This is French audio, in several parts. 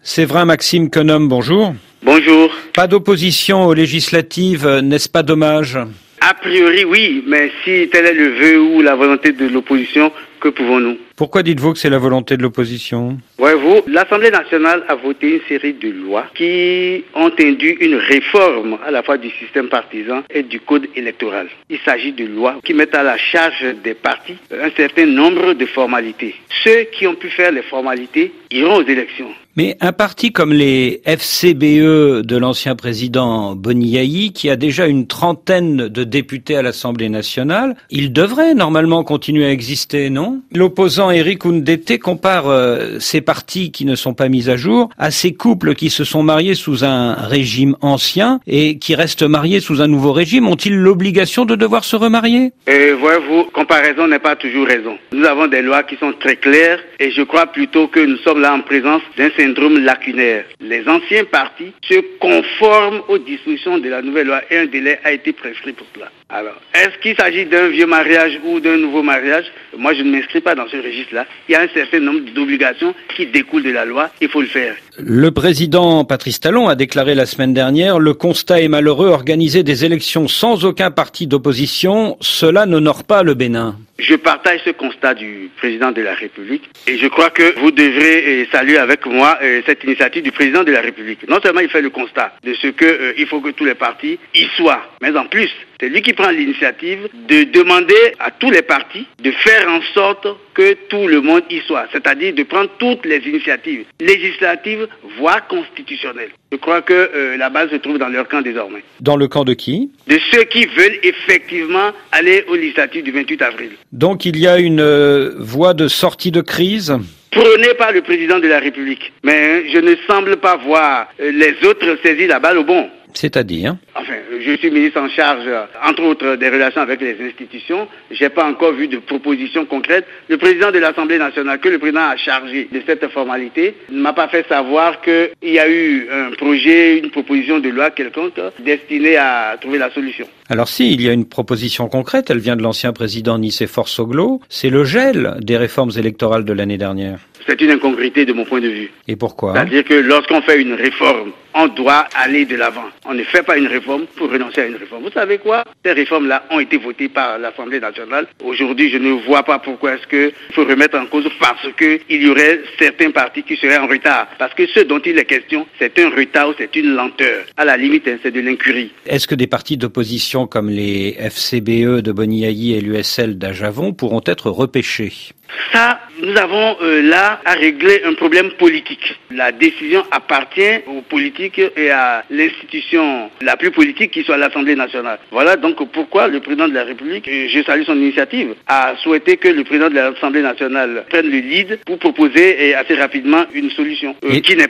Séverin Maxime Quenom, bonjour. Bonjour. Pas d'opposition aux législatives, n'est-ce pas dommage? A priori, oui, mais si tel est le vœu ou la volonté de l'opposition, que pouvons-nous? Pourquoi dites-vous que c'est la volonté de l'opposition? Voyez-vous, l'Assemblée nationale a voté une série de lois qui ont induit une réforme à la fois du système partisan et du code électoral. Il s'agit de lois qui mettent à la charge des partis un certain nombre de formalités. Ceux qui ont pu faire les formalités iront aux élections. Mais un parti comme les FCBE de l'ancien président Boniaï, qui a déjà une trentaine de députés à l'Assemblée nationale, il devrait normalement continuer à exister, non? L'opposant Éric Oundété compare ces partis qui ne sont pas mis à jour à ces couples qui se sont mariés sous un régime ancien et qui restent mariés sous un nouveau régime. Ont-ils l'obligation de devoir se remarier? Voyez-vous, comparaison n'est pas toujours raison. Nous avons des lois qui sont très claires et je crois plutôt que nous sommes là en présence d'un syndrome lacunaire. Les anciens partis se conforment aux dispositions de la nouvelle loi et un délai a été prescrit pour cela. Alors, est-ce qu'il s'agit d'un vieux mariage ou d'un nouveau mariage? Moi, je ne m'inscris pas dans ce registre-là. Il y a un certain nombre d'obligations qui découlent de la loi. Il faut le faire. Le président Patrice Talon a déclaré la semaine dernière: le constat est malheureux, organiser des élections sans aucun parti d'opposition, cela n'honore pas le Bénin. Je partage ce constat du président de la République et je crois que vous devrez saluer avec moi cette initiative du président de la République. Non seulement il fait le constat de ce que il faut que tous les partis y soient, mais en plus, c'est lui qui prend l'initiative de demander à tous les partis de faire en sorte que tout le monde y soit, c'est-à-dire de prendre toutes les initiatives législatives, voire constitutionnelles. Je crois que la base se trouve dans leur camp désormais. Dans le camp de qui? De ceux qui veulent effectivement aller aux législatives du 28 avril. Donc il y a une voie de sortie de crise prônée par le président de la République. Mais je ne semble pas voir les autres saisir la balle au bon. C'est-à-dire? Enfin, je suis ministre en charge, entre autres, des relations avec les institutions. Je n'ai pas encore vu de proposition concrète. Le président de l'Assemblée nationale, que le président a chargé de cette formalité, ne m'a pas fait savoir qu'il y a eu un projet, une proposition de loi quelconque destinée à trouver la solution. Alors si, il y a une proposition concrète, elle vient de l'ancien président Nicéphore Soglo, c'est le gel des réformes électorales de l'année dernière. C'est une incongruité de mon point de vue. Et pourquoi? C'est-à-dire que lorsqu'on fait une réforme, on doit aller de l'avant. On ne fait pas une réforme pour renoncer à une réforme. Vous savez quoi? Ces réformes-là ont été votées par l'Assemblée nationale. Aujourd'hui, je ne vois pas pourquoi est-ce qu'il faut remettre en cause parce qu'il y aurait certains partis qui seraient en retard. Parce que ce dont il est question, c'est un retard ou c'est une lenteur. À la limite, c'est de l'incurie. Est-ce que des partis d'opposition comme les FCBE de Boniaï et l'USL d'Ajavon pourront être repêchés? Ça, nous avons là à régler un problème politique. La décision appartient aux politiques et à l'institution la plus politique qui soit l'Assemblée nationale. Voilà donc pourquoi le président de la République, je salue son initiative, a souhaité que le président de l'Assemblée nationale prenne le lead pour proposer assez rapidement une solution qui ne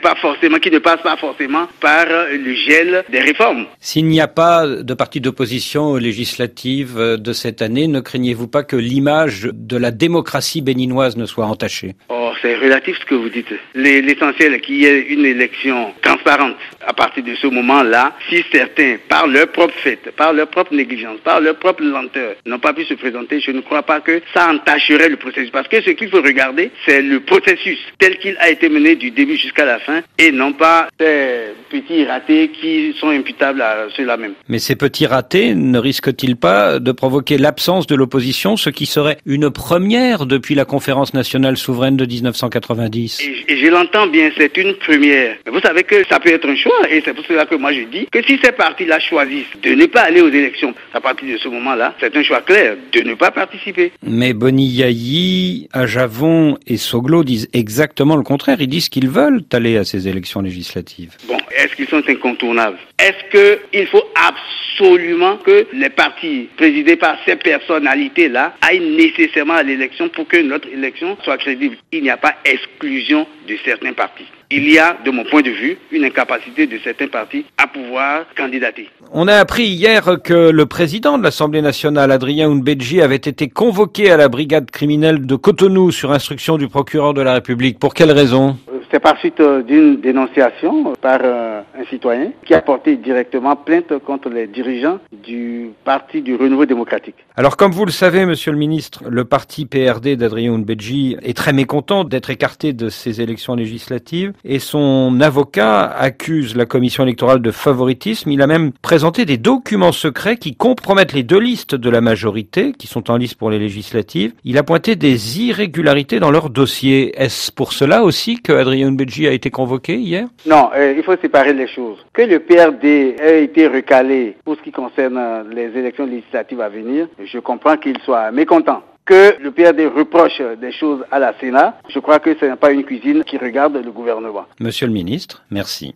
passe pas forcément par le gel des réformes. S'il n'y a pas de parti d'opposition aux législatives de cette année, ne craignez-vous pas que l'image de la démocratie béninoise ne soit entachée? Oh, c'est relatif ce que vous dites. L'essentiel est qu'il y ait une élection transparente. À partir de ce moment-là, si certains, par leur propre fait, par leur propre négligence, par leur propre lenteur, n'ont pas pu se présenter, je ne crois pas que ça entacherait le processus. Parce que ce qu'il faut regarder, c'est le processus tel qu'il a été mené du début jusqu'à la fin et non pas ces petits ratés qui sont imputables à ceux-là même. Mais ces petits ratés ne risquent-ils pas de provoquer l'absence de l'opposition, ce qui serait une première depuis la conférence nationale souveraine de 1990? Et je l'entends bien, c'est une première. Mais vous savez que ça peut être un choix et c'est pour cela que moi je dis que si ces partis-là choisissent de ne pas aller aux élections, à partir de ce moment-là, c'est un choix clair de ne pas participer. Mais Boniaï, Ajavon et Soglo disent exactement le contraire. Ils disent qu'ils veulent aller à ces élections législatives. Bon, est-ce qu'ils sont incontournables? Est-ce qu'il faut absolument que les partis présidés par ces personnalités-là aillent nécessairement à l'élection pour que notre élection soit crédible? Il n'y a pas exclusion de certains partis. Il y a, de mon point de vue, une incapacité de certains partis à pouvoir candidater. On a appris hier que le président de l'Assemblée nationale, Adrien Ounbedji, avait été convoqué à la brigade criminelle de Cotonou sur instruction du procureur de la République. Pour quelle raison? C'est par suite d'une dénonciation par un citoyen qui a porté directement plainte contre les dirigeants du Parti du Renouveau démocratique. Alors comme vous le savez, monsieur le ministre, le parti PRD d'Adrien Ounbedji est très mécontent d'être écarté de ces élections législatives et son avocat accuse la commission électorale de favoritisme. Il a même présenté des documents secrets qui compromettent les deux listes de la majorité qui sont en lice pour les législatives. Il a pointé des irrégularités dans leur dossier. Est-ce pour cela aussi que Adrien Ounbedji a été convoqué hier? Non, il faut séparer les choses. Que le PRD ait été recalé pour ce qui concerne les élections législatives à venir, je comprends qu'il soit mécontent. Que le PRD reproche des choses à la Sénat, je crois que ce n'est pas une cuisine qui regarde le gouvernement. Monsieur le ministre, merci.